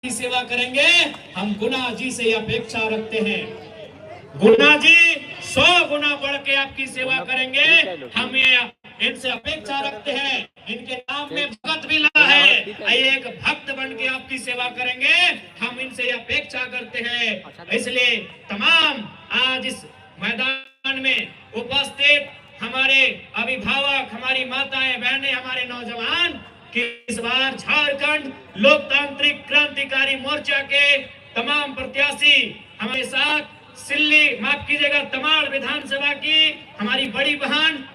की सेवा करेंगे, हम गुना जी से अपेक्षा रखते हैं। गुना जी 100 गुना बढ़ के आपकी सेवा करेंगे, हम ये इनसे अपेक्षा रखते हैं। इनके नाम में भगत भी लगा है, एक भक्त बन के आपकी सेवा करेंगे, हम इनसे अपेक्षा करते हैं। इसलिए तमाम आज इस मैदान में उपस्थित हमारे अभिभावक, हमारी माताएं बहनें, हमारे नौजवान कि इस बार झारखंड लोकतांत्रिक क्रांतिकारी मोर्चा के तमाम प्रत्याशी हमारे साथ सिल्ली, माफ कीजिएगा, तमाड़ विधानसभा की हमारी बड़ी बहन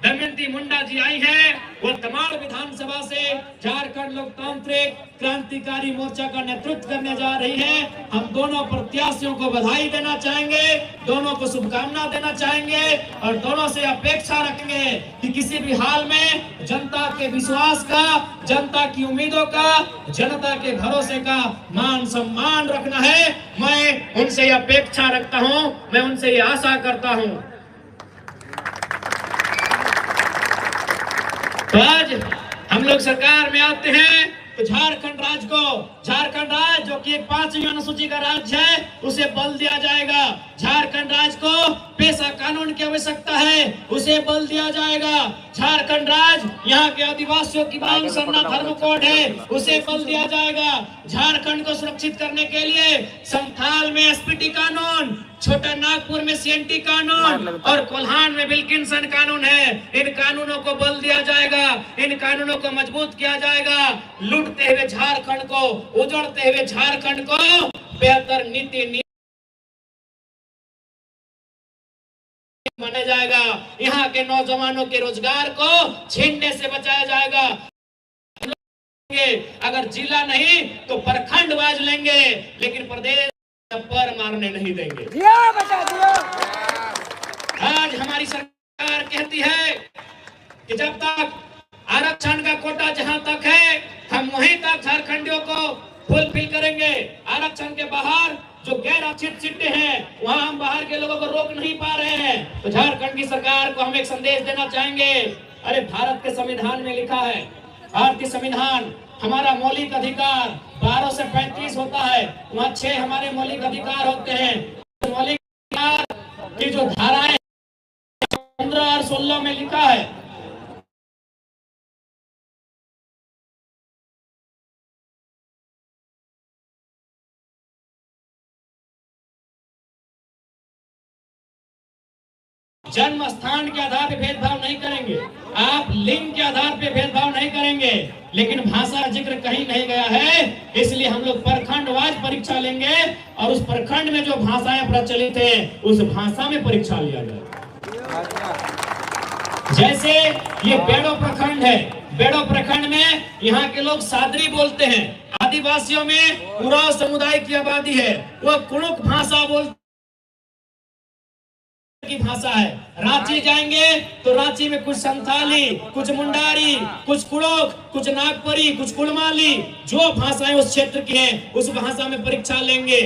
दमयंती मुंडा जी आई है। वो तमाड़ विधानसभा से झारखंड लोकतांत्रिक क्रांतिकारी मोर्चा का नेतृत्व करने जा रही है। हम दोनों प्रत्याशियों को बधाई देना चाहेंगे, दोनों को शुभकामना देना चाहेंगे और दोनों से अपेक्षा रखेंगे कि किसी भी हाल में जनता के विश्वास का, जनता की उम्मीदों का, जनता के भरोसे का मान सम्मान रखना है। मैं उनसे अपेक्षा रखता हूं, मैं उनसे ये आशा करता हूं। तो आज हम लोग सरकार में आते हैं तो झारखंड राज्य जो कि 5वीं अनुसूची का राज्य है, उसे बल दिया जाएगा। झारखंड राज्य को पेशा कानून की आवश्यकता है, उसे बल दिया जाएगा। झारखंड राज्य यहाँ के आदिवासियों की मांग सरना धर्म कोड है, उसे बल दिया जाएगा। झारखंड को सुरक्षित करने के लिए संथाल में एसपीटी कानून, छोटा नागपुर में सीएनटी कानून और कोल्हान में विल्किंसन कानून है। इन कानूनों को बल दिया जाएगा, इन कानूनों को मजबूत किया जाएगा। लूटते हुए झारखंड को, उजड़ते हुए झारखंड को बेहतर नीति माना जाएगा। यहाँ के नौजवानों के रोजगार को छीनने से बचाया जाएगा। अगर जिला नहीं तो प्रखंड बाज लेंगे, लेकिन प्रदेश पर मारने नहीं देंगे। आज हमारी सरकार कहती है कि जब तक आरक्षण का कोटा जहां तक है, हम वहीं तक झारखंडियों को फुलफिल करेंगे। आरक्षण के बाहर जो गैर आरक्षित सीटें हैं, वहां हम बाहर के लोगों को रोक नहीं पा रहे हैं। तो झारखंड की सरकार को हम एक संदेश देना चाहेंगे। अरे भारत के संविधान में लिखा है, भारतीय संविधान हमारा मौलिक अधिकार 12 से 35 होता है, वहाँ 6 हमारे मौलिक अधिकार होते हैं। मौलिक अधिकार की जो धाराएं 15 और 16 में लिखा है, जन्म स्थान के आधार पे भेदभाव नहीं करेंगे, आप लिंग के आधार पे भेदभाव नहीं करेंगे, लेकिन भाषा का जिक्र कहीं नहीं गया है। इसलिए हम लोग प्रखंडवार परीक्षा लेंगे और उस प्रखंड में जो भाषाएं प्रचलित है, उस भाषा में परीक्षा लिया जाएगा। जैसे ये बेड़ो प्रखंड है, बेड़ो प्रखंड में यहाँ के लोग सादरी बोलते हैं। आदिवासियों में उराव समुदाय की आबादी है, वो कुड़ुक भाषा बोलते की भाषा है। रांची जाएंगे तो रांची में कुछ संथाली, कुछ मुंडारी, कुछ कुड़ोक, कुछ नागपुरी, कुछ कुड़माली, जो भाषाएं उस क्षेत्र की हैं, उस भाषा में परीक्षा लेंगे।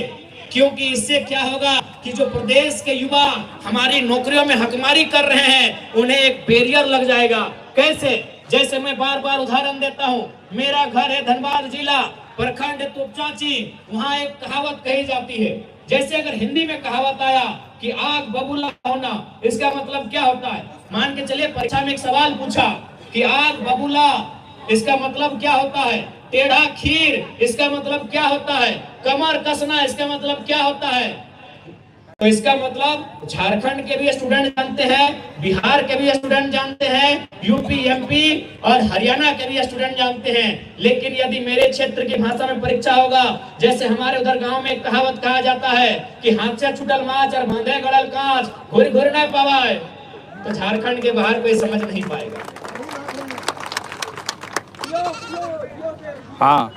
क्योंकि इससे क्या होगा कि जो प्रदेश के युवा हमारी नौकरियों में हकमारी कर रहे हैं, उन्हें एक बैरियर लग जाएगा। कैसे? जैसे मैं बार बार उदाहरण देता हूँ, मेरा घर है धनबाद जिला, प्रखंड तुपचाची, वहाँ एक कहावत कही जाती है। जैसे अगर हिंदी में कहावत आया कि आग बबूला होना, इसका मतलब क्या होता है? मान के चलिए परीक्षा में एक सवाल पूछा कि आग बबूला, इसका मतलब क्या होता है? टेढ़ा खीर, इसका मतलब क्या होता है? कमर कसना, इसका मतलब क्या होता है? तो इसका मतलब झारखंड के भी स्टूडेंट जानते हैं, बिहार के भी स्टूडेंट जानते हैं, यूपी, एमपी और हरियाणा के भी स्टूडेंट जानते हैं। लेकिन यदि मेरे क्षेत्र की भाषा में परीक्षा होगा, जैसे हमारे उधर गांव में एक कहावत कहा जाता है कि हाथ से छुटल माछ और बांधे गड़ल कांच, घुर घुर न पावाए, तो झारखंड के बाहर कोई समझ नहीं पाएगा। हाँ,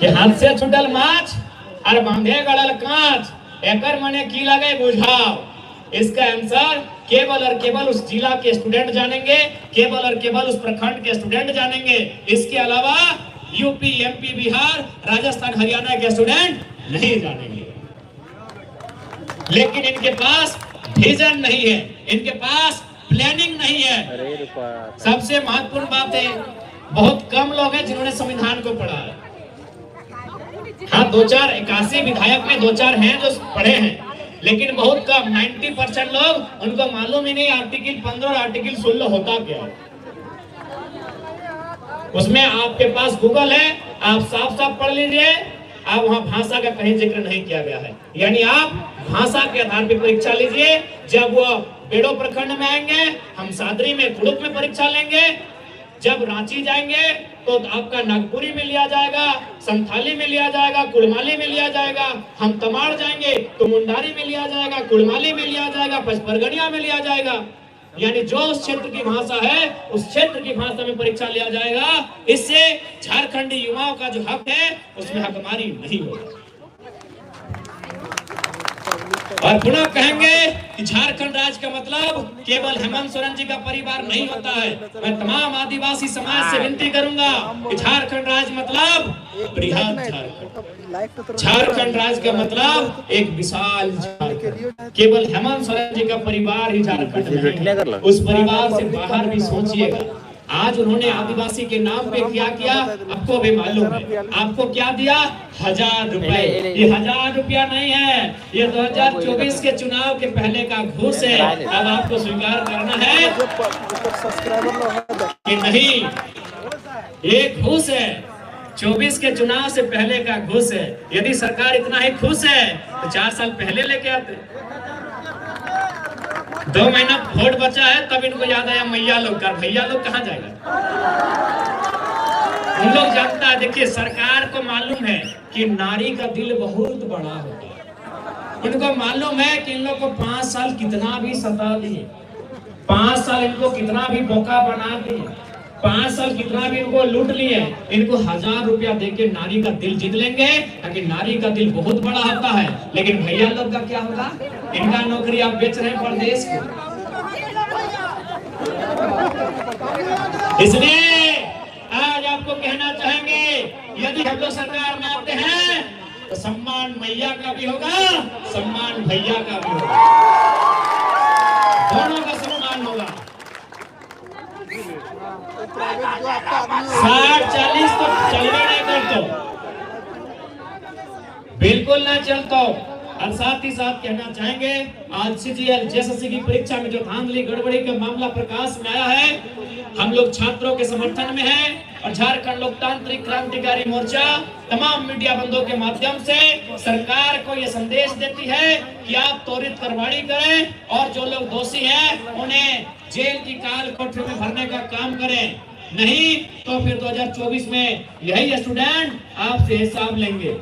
कि हाथ से छुटल माछ और बांधे गड़ल कांच, एकर मने की लगे बुझाव। इसका आंसर केवल और केवल उस जिला के स्टूडेंट जानेंगे, केवल और केवल उस प्रखंड के स्टूडेंट जानेंगे। इसके अलावा यूपी, एमपी, बिहार, राजस्थान, हरियाणा के स्टूडेंट नहीं जानेंगे। लेकिन इनके पास विजन नहीं है, इनके पास प्लानिंग नहीं है। सबसे महत्वपूर्ण बात है बहुत कम लोग हैं जिन्होंने संविधान को पढ़ा है। हाँ, 81 विधायक में 2-4 हैं जो पढ़े हैं, लेकिन बहुत कम, 90% लोग उनको मालूम ही नहीं आर्टिकल 15 और आर्टिकल 16 होता क्या है। उसमें आपके पास गूगल है, आप साफ साफ पढ़ लीजिए। आप वहां भाषा का कहीं जिक्र नहीं किया गया है, यानी आप भाषा के आधार पर परीक्षा लीजिए। जब वो बेड़ो प्रखंड में आएंगे, हम सादरी में कुड़ुक में परीक्षा लेंगे। जब रांची जाएंगे तो आपका नागपुरी में लिया जाएगा, संथाली में लिया जाएगा, कुड़माली में लिया जाएगा। हम तमाड़ जाएंगे तो मुंडारी में लिया जाएगा, कुड़माली में लिया जाएगा, पचपरगनिया में लिया जाएगा। यानी जो उस क्षेत्र की भाषा है उस क्षेत्र की भाषा में परीक्षा लिया जाएगा। इससे झारखंडी युवाओं का जो हक है उसमें हकमारी नहीं होगा। और पुनः कहेंगे कि झारखंड राज्य का मतलब केवल हेमंत सोरेन जी का परिवार नहीं होता है। मैं तमाम आदिवासी समाज से विनती करूंगा कि झारखंड राज्य मतलब बृहद झारखंड, झारखंड राज्य का मतलब एक विशाल झारखंड। केवल हेमंत सोरेन जी का परिवार ही झारखंड नहीं, उस परिवार से बाहर भी सोचिएगा। आज उन्होंने आदिवासी के नाम पे क्या किया आपको भी मालूम है। आपको क्या दिया? 1000 रुपए। ये 1000 रुपया नहीं है, ये 2024 के चुनाव के पहले का घूस है। अब आपको स्वीकार करना है कि नहीं, ये घूस है, 24 के चुनाव से पहले का घूस है। यदि सरकार इतना ही खुश है तो 4 साल पहले लेके आते। 2 महीना वोट बचा है तब इनको याद आया मैया लोग का। भैया लोग कहाँ जाएगा? उन लोग जानता है। देखिए, सरकार को मालूम है कि नारी का दिल बहुत बड़ा होता है। इनको मालूम है कि इन लोग को 5 साल कितना भी सता दिए, 5 साल इनको कितना भी बोका बना दिए, 5 साल कितना भी इनको लूट लिए, इनको 1000 रुपया देके नारी का दिल जीत लेंगे। ताकि नारी का दिल बहुत बड़ा होता है। लेकिन भैया लोग का क्या होगा? इनका नौकरी आप बेच रहे हैं प्रदेश को। इसलिए आज आपको कहना चाहेंगे, यदि हम लोग सरकार में आते हैं तो सम्मान मैया का भी होगा, सम्मान भैया का भी होगा, दोनों का सम्मान होगा। 60-40 तो चलवे नहीं करते, बिल्कुल ना चलता। और साथ ही साथ कहना चाहेंगे, आज सीजीएल जेएसएससी की परीक्षा में जो धांधली गड़बड़ी का मामला प्रकाश में आया है, हम लोग छात्रों के समर्थन में हैं। और झारखंड लोकतांत्रिक क्रांतिकारी मोर्चा तमाम मीडिया बंधुओं के माध्यम से सरकार को यह संदेश देती है कि आप त्वरित कार्रवाई करें और जो लोग दोषी हैं उन्हें जेल की काल कोठरी में भरने का काम करें। नहीं तो फिर 2024 में यही स्टूडेंट आपसे हिसाब लेंगे।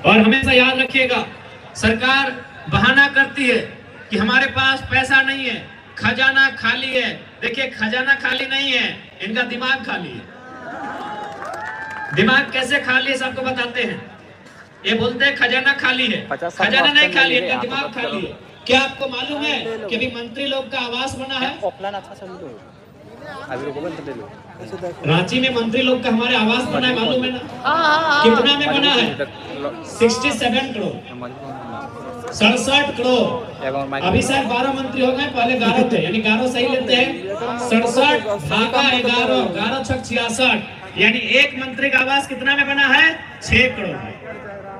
और हमेशा याद रखिएगा, सरकार बहाना करती है कि हमारे पास पैसा नहीं है, खजाना खाली है। देखिए, खजाना खाली नहीं है, इनका दिमाग खाली है। दिमाग कैसे खाली है सबको बताते हैं। ये बोलते हैं खजाना खाली है, खजाना नहीं खाली है, इनका दिमाग खाली है। क्या आपको मालूम है कि अभी मंत्री लोग का आवास बना है? रांची में मंत्री लोग का हमारे आवास बना है, मालूम है ना? कितना में बना है? 67 करोड़, 67 करोड़। अभी शायद 12 मंत्री हो गए, पहले 11 थे, यानी 11 सही लेते हैं। 67 भागा 11, 11 छक 66, यानी एक मंत्री का आवास कितना में बना है? 6 करोड़ में।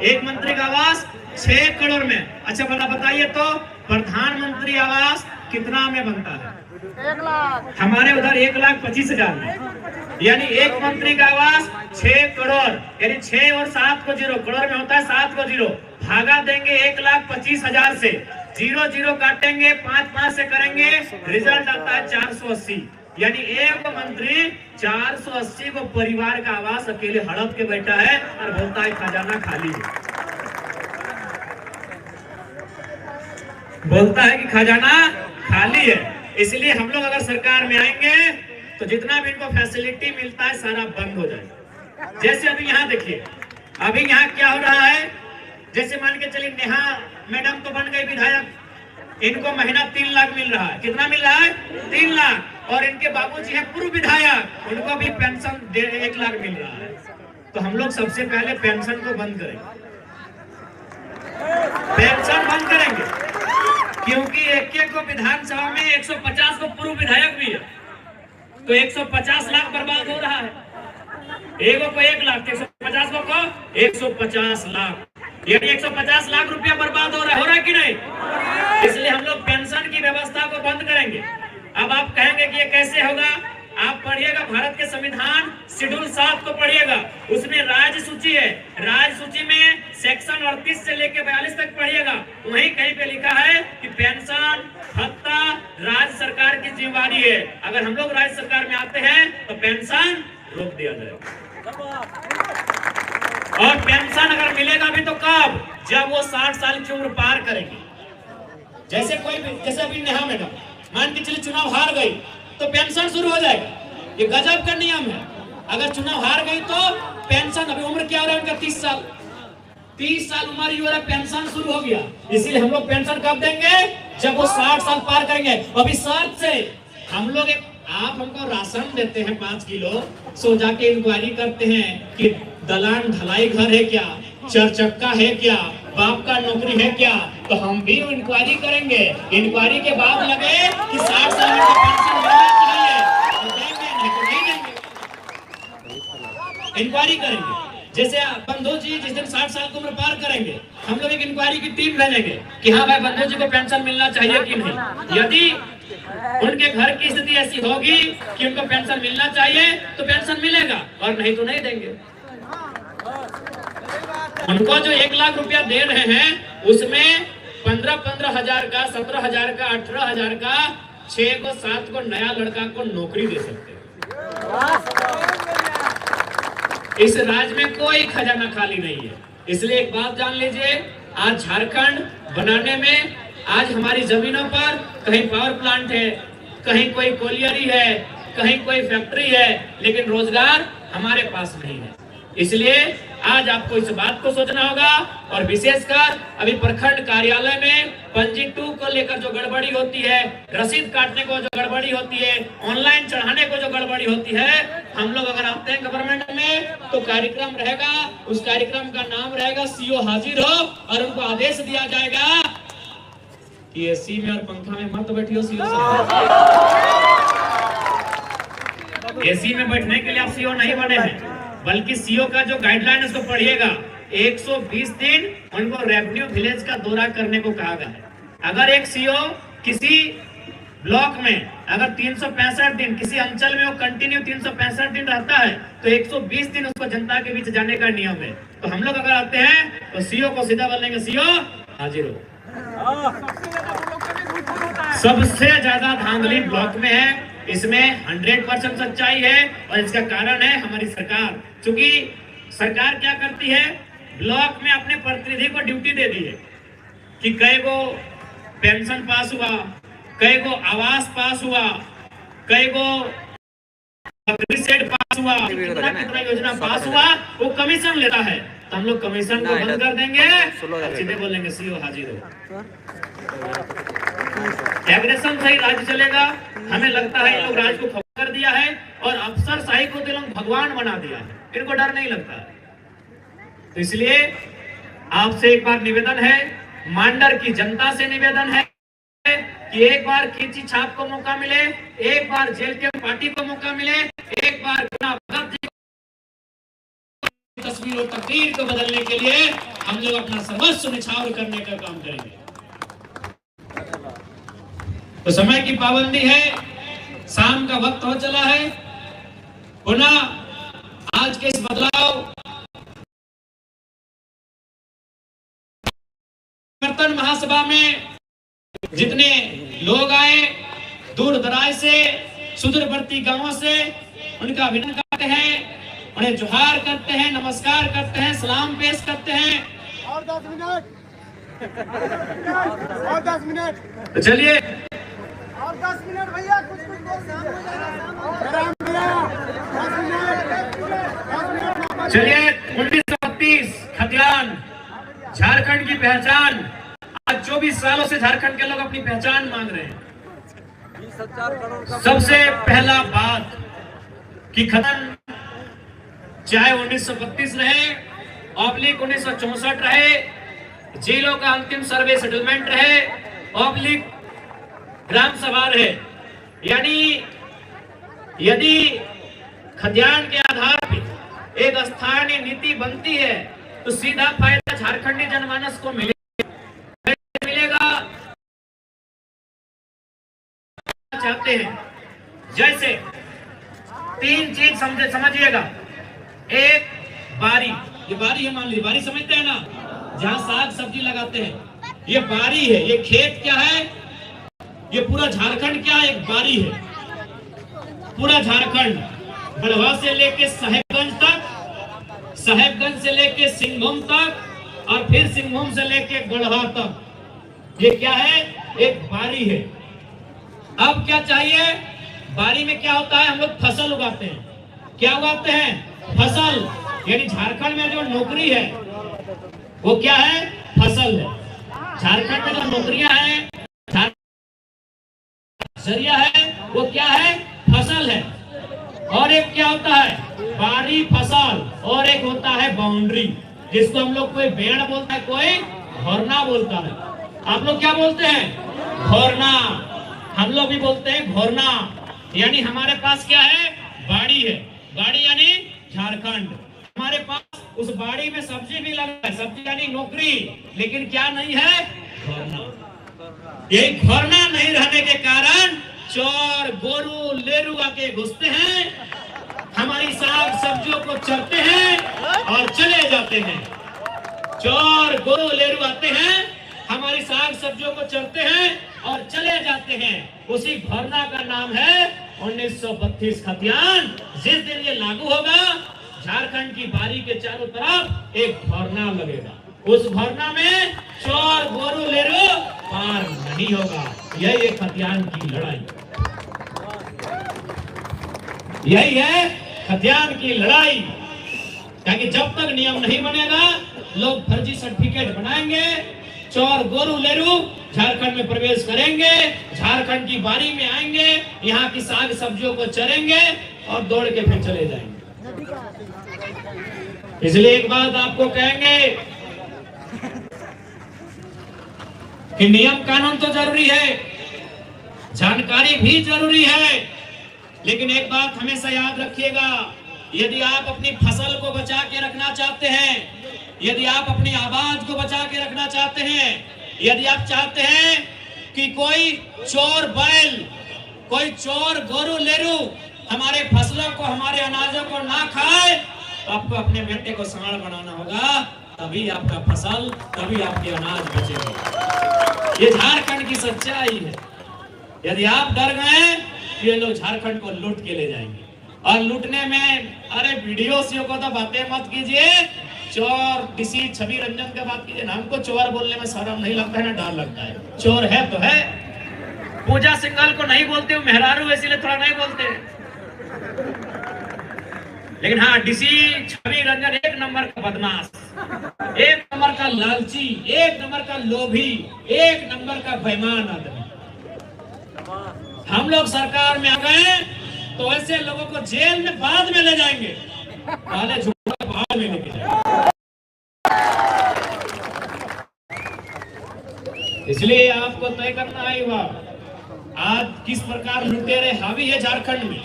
एक मंत्री का आवास 6 करोड़ में। अच्छा भला बताइए तो प्रधानमंत्री आवास कितना में बनता है? 1 लाख। हमारे उधर 1,25,000 में। यानी एक मंत्री का आवास 6 करोड़, यानी 6 और 7 को 0 करोड़ में होता है, 7 को 0 भागा देंगे 1,25,000 से, 0 काटेंगे 5 से करेंगे, रिजल्ट आता है 480। यानी एक मंत्री 480 को परिवार का आवास अकेले हड़प के बैठा है और बोलता है खजाना खाली है। बोलता है कि खजाना खाली है। इसलिए हम लोग अगर सरकार में आएंगे तो जितना भी इनको फैसिलिटी मिलता है सारा बंद हो जाएगा। जैसे अभी यहाँ देखिए, अभी यहाँ क्या हो रहा है, जैसे मान के चलिए नेहा मैडम तो बन गई विधायक, इनको महीना 3 लाख मिल रहा है। कितना मिल रहा है? 3 लाख। और इनके बाबूजी हैं पूर्व विधायक, उनको भी पेंशन 1 लाख मिल रहा है। तो हम लोग सबसे पहले पेंशन को बंद करेंगे, पेंशन बंद करेंगे। क्योंकि एक को विधानसभा में 150 को पूर्व विधायक भी है, तो 150 लाख बर्बाद हो रहा है। एगो को 1 लाख, 150 को 150 लाख, यानी 150 लाख रुपया बर्बाद हो रहा है कि नहीं? इसलिए हम लोग पेंशन की व्यवस्था को बंद करेंगे। अब आप कहेंगे कि ये कैसे होगा? आप पढ़िएगा भारत के संविधान शेड्यूल 7 को पढ़िएगा, उसमें राज्य सूची है। राज्य सूची में सेक्शन 38 से लेकर 42 तक पढ़िएगा, वहीं कहीं पे लिखा है कि पेंशन भत्ता राज्य सरकार की जिम्मेदारी है। अगर हम लोग राज्य सरकार में आते हैं तो पेंशन रोक दिया जाएगा। और पेंशन अगर मिलेगा भी तो कब? जब वो 60 साल की उम्र पार करेंगे। जैसे अभी नेहा मैडम मान के चलिए चुनाव हार गई तो पेंशन शुरू हो जाएगा। ये गजब का नियम है। अगर चुनाव हार गई तो पेंशन, अभी उम्र क्या हो रहा है उनका 30 साल, 30 साल उम्र ही हो रहा है, पेंशन शुरू हो गया। इसीलिए हम लोग पेंशन कब देंगे? जब वो 60 साल पार करेंगे। अभी शर्त से हम लोग आप हमको राशन देते हैं 5 किलो, सो जाके इंक्वायरी करते हैं कि दलान ढलाई घर है क्या, 4 चक्का है क्या, बाप का नौकरी है क्या, तो हम भी इंक्वायरी करेंगे। इंक्वायरी के बाद लगे कि 60 साल में पेंशन मिलना चाहिए तो देंगे, नहीं तो नहीं देंगे। इंक्वायरी करेंगे। जैसे बंधु जी जिस दिन 60 साल की उम्र पार करेंगे, हम लोग एक इंक्वायरी की टीम भेजेंगे कि हाँ भाई बंधु जी को पेंशन मिलना चाहिए कि नहीं। यदि उनके घर की स्थिति ऐसी होगी कि उनको पेंशन मिलना चाहिए तो पेंशन मिलेगा, और नहीं तो नहीं देंगे। उनको जो 1 लाख रुपया दे रहे हैं उसमें 15-15 हजार का, 17 हजार का, 18 हजार का, 6 को 7 को नया लड़का को नौकरी दे सकते हैं। इस राज्य में कोई खजाना खाली नहीं है। इसलिए एक बात जान लीजिए, आज झारखंड बनाने में आज हमारी जमीनों पर कहीं पावर प्लांट है, कहीं कोई कोलियरी है, कहीं कोई फैक्ट्री है, लेकिन रोजगार हमारे पास नहीं है। इसलिए आज आपको इस बात को सोचना होगा। और विशेषकर अभी प्रखंड कार्यालय में पंजी 2 को लेकर जो गड़बड़ी होती है, रसीद काटने को जो गड़बड़ी होती है, ऑनलाइन चढ़ाने को जो गड़बड़ी होती है, हम लोग अगर आते हैं गवर्नमेंट में तो कार्यक्रम रहेगा, उस कार्यक्रम का नाम रहेगा सीओ हाजिर हो, और उनको आदेश दिया जाएगा कि एसी में और पंखा में मत बैठियो सीओ साहब। एसी में बैठने के लिए आप सीओ नहीं बने हैं, बल्कि सीओ का जो गाइडलाइन उसको पढ़िएगा। 120 दिन उनको रेवेन्यू विलेज का दौरा करने को कहा गया है। अगर एक सीओ किसी ब्लॉक में अगर 365 दिन, किसी अंचल में वो कंटिन्यू 365 दिन रहता है, तो 120 दिन उसको जनता के बीच जाने का नियम है। तो हम लोग अगर आते हैं तो सीओ को सीधा बोलेंगे सीओ हाजिर हो। सबसे ज्यादा धांधली ब्लॉक में है, इसमें 100% सच्चाई है, और इसका कारण है हमारी सरकार। क्योंकि सरकार क्या करती है, ब्लॉक में अपने प्रतिनिधि को ड्यूटी दे दी है कि कई को पेंशन पास हुआ, कई को आवास पास हुआ, कई को सेट पास हुआ, कितना योजना पास हुआ, वो कमीशन लेता है। तो हम लोग कमीशन को बंद कर देंगे, सीधे बोलेंगे सीओ हाजिर हो। एग्रेशन से ही राज्य चलेगा। हमें लगता है ये लोग राज्य को खत्म कर दिया है, और अफसरशाही को तो लोग भगवान बना दिया है, इनको डर नहीं लगता। तो इसलिए आपसे एक बार निवेदन है, मांडर की जनता से निवेदन है कि एक बार खींची छाप को मौका मिले, एक बार जेल के पार्टी को मौका मिले, एक बार तस्वीर और तकदीर को बदलने के लिए हम लोग अपना सर्वस्व निछावर करने का काम करेंगे। तो समय की पाबंदी है, शाम का वक्त हो चला है। पुनः आज के इस बदलाव कीर्तन महासभा में जितने लोग आए दूर दराज से, सुदूरवर्ती गांवों से, उनका अभिनंदन करते हैं, उन्हें जोहार करते हैं, नमस्कार करते हैं, सलाम पेश करते हैं। और 10 मिनट और 10 मिनट तो चलिए, और 10 मिनट भैया, कुछ चलिए। 1932 खतियान झारखंड की पहचान, आज 24 सालों से झारखंड के लोग अपनी पहचान मांग रहे हैं। सबसे पहला बात कि खतन चाहे 1932 रहे, ऑब्लिक 1964 रहे, जेलों का अंतिम सर्वे सेटलमेंट रहे, ऑब्लिक ग्राम सभा है। यानी यदि खतियान के आधार पर एक स्थानीय नीति बनती है तो सीधा फायदा झारखंडी जनमानस को मिलेगा। चाहते हैं जैसे 3 चीज समझिएगा। एक बारी, ये बारी है, मान लीजिए बारी समझते हैं ना, जहां साग सब्जी लगाते हैं, ये बारी है। ये खेत क्या है, ये पूरा झारखंड क्या है, एक बारी है। पूरा झारखंड गढ़वा से लेके साहेबगंज तक, साहेबगंज से लेके सिंहभूम तक, और फिर सिंहभूम से लेके गढ़वा तक, ये क्या है, एक बारी है। अब क्या चाहिए, बारी में क्या होता है, हम लोग फसल उगाते हैं। क्या उगाते हैं, फसल। यानी झारखंड में जो नौकरी है वो क्या है, फसल है। झारखंड में जो नौकरियां हैं, जरिया है, वो क्या है, फसल है। और एक क्या होता है, बारी फसल, और एक होता है बाउंड्री, जिसको हम लोग कोई बेड़ बोलता है, कोई घोरना बोलता है। आप लोग क्या बोलते हैं, घोरना। हम लोग भी बोलते हैं घोरना। यानी हमारे पास क्या है, बाड़ी है। बाड़ी यानी झारखंड। हमारे पास उस बाड़ी में सब्जी भी लगा है, सब्जी यानी नौकरी, लेकिन क्या नहीं है, घोरना। ये घोरना नहीं रहने के कारण चोर गोरू लेरू आके घुसते हैं, हमारी साग सब्जियों को चरते हैं और चले जाते हैं। चोर गोरू लेरू आते हैं, हमारी साग सब्जियों को चरते हैं और चले जाते हैं। उसी घोरना का नाम है 1932 खतियान। जिस दिन ये लागू होगा, झारखंड की बारी के चारों तरफ एक घोरना लगेगा। उस घोरना में चोर गोरू लेरू पार नहीं होगा। यही है खतियान की लड़ाई, यही है खतियान की लड़ाई। ताकि जब तक नियम नहीं बनेगा, लोग फर्जी सर्टिफिकेट बनाएंगे, चोर गोरू लेरू झारखंड में प्रवेश करेंगे, झारखंड की बारी में आएंगे, यहाँ की साग सब्जियों को चरेंगे और दौड़ के फिर चले जाएंगे। इसलिए एक बात आपको कहेंगे कि नियम कानून तो जरूरी है, जानकारी भी जरूरी है, लेकिन एक बात हमेशा याद रखिएगा, यदि आप अपनी फसल को बचा के रखना चाहते हैं, यदि आप अपनी आवाज को बचा के रखना चाहते हैं, यदि आप चाहते हैं कि कोई चोर बैल, कोई चोर गोरू लेरू हमारे फसलों को, हमारे अनाजों को ना खाए, तो आपको अपने बेटे को सांड बनाना होगा, तभी आपका फसल, तभी आपके अनाज बचेंगे। ये झारखंड की सच्चाई है। यदि आप डर गए, ये लोग झारखंड को लूट के ले जाएंगे। और लूटने में, अरे वीडियो को तो बातें मत कीजिए, चोर किसी छवि रंजन का बात कीजिए। हमको चोर बोलने में शर्म नहीं लगता है ना डर लगता है। चोर है तो है। पूजा सिंघल को नहीं बोलते, मेहरारू इसलिए थोड़ा नहीं बोलते, लेकिन हाँ डीसी छवि रंजन एक नंबर का बदमाश, एक नंबर का लालची, एक नंबर का लोभी, एक नंबर का बेईमान आदमी। हम लोग सरकार में आ गए तो ऐसे लोगों को जेल में बाद में ले जाएंगे, पहले झूठा बाद में लेके जाएंगे। इसलिए आपको तय करना है आज किस प्रकार लुटेरे हावी है झारखंड में,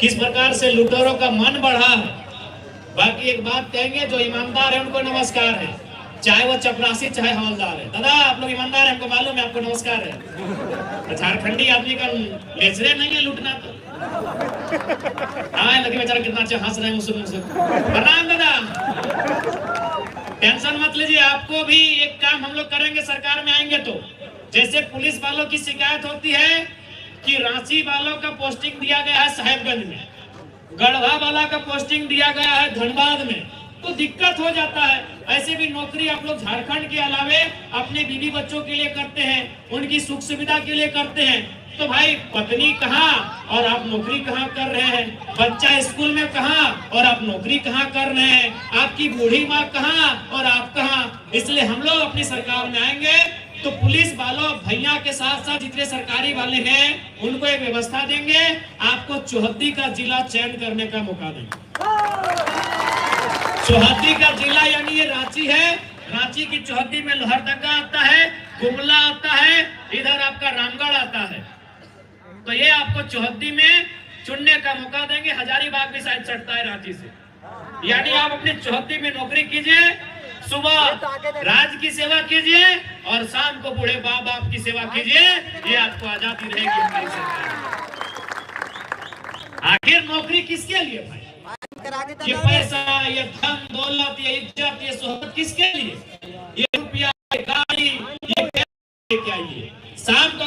किस प्रकार से लुटेरों का मन बढ़ा है। बाकी एक बात कहेंगे, जो ईमानदार है उनको नमस्कार है, चाहे वो चपरासी चाहे हवलदार है। दादा आप लोग ईमानदार है, हमको मालूम है, आपको नमस्कार है। झारखंडी आदमी का लेजरे नहीं है लूटना तो। हाँ लगे बेचारा कितना अच्छा हंस रहे हैं मुझसे। प्रणाम दादा, टेंशन मत लीजिए, आपको भी एक काम हम लोग करेंगे सरकार में आएंगे तो। जैसे पुलिस वालों की शिकायत होती है कि रांची वालों का पोस्टिंग दिया गया है साहेबगंज में, गढ़वा वाला का पोस्टिंग दिया गया है धनबाद में, तो दिक्कत हो जाता है। ऐसे भी नौकरी आप लोग झारखंड के अलावे अपने बीवी बच्चों के लिए करते हैं, उनकी सुख सुविधा के लिए करते हैं, तो भाई पत्नी कहाँ और आप नौकरी कहाँ कर रहे हैं, बच्चा स्कूल में कहाँ और आप नौकरी कहाँ कर रहे हैं, आपकी बूढ़ी माँ कहाँ और आप कहाँ। इसलिए हम लोग अपनी सरकार में आएंगे तो पुलिस वालों भैया के साथ साथ जितने सरकारी वाले हैं उनको एक व्यवस्था देंगे, आपको चौहद्दी का जिला चयन करने का मौका देंगे। चौहद्दी का जिला यानी ये रांची है, रांची की चौहद्दी में लोहरदगा आता है, गुमला आता है, इधर आपका रामगढ़ आता है, तो ये आपको चौहद्दी में चुनने का मौका देंगे। हजारीबाग भी शायद चढ़ता है रांची से, यानी आप अपनी चौहद्दी में नौकरी कीजिए, सुबह राज की सेवा कीजिए और शाम को बूढ़े बाप बाप की सेवा कीजिए। ये आपको आजादी रहेगी हमारी सरकार। आखिर नौकरी किसके लिए भाई? ये पैसा, ये धन दौलत, ये इज्जत, ये शोहरत किसके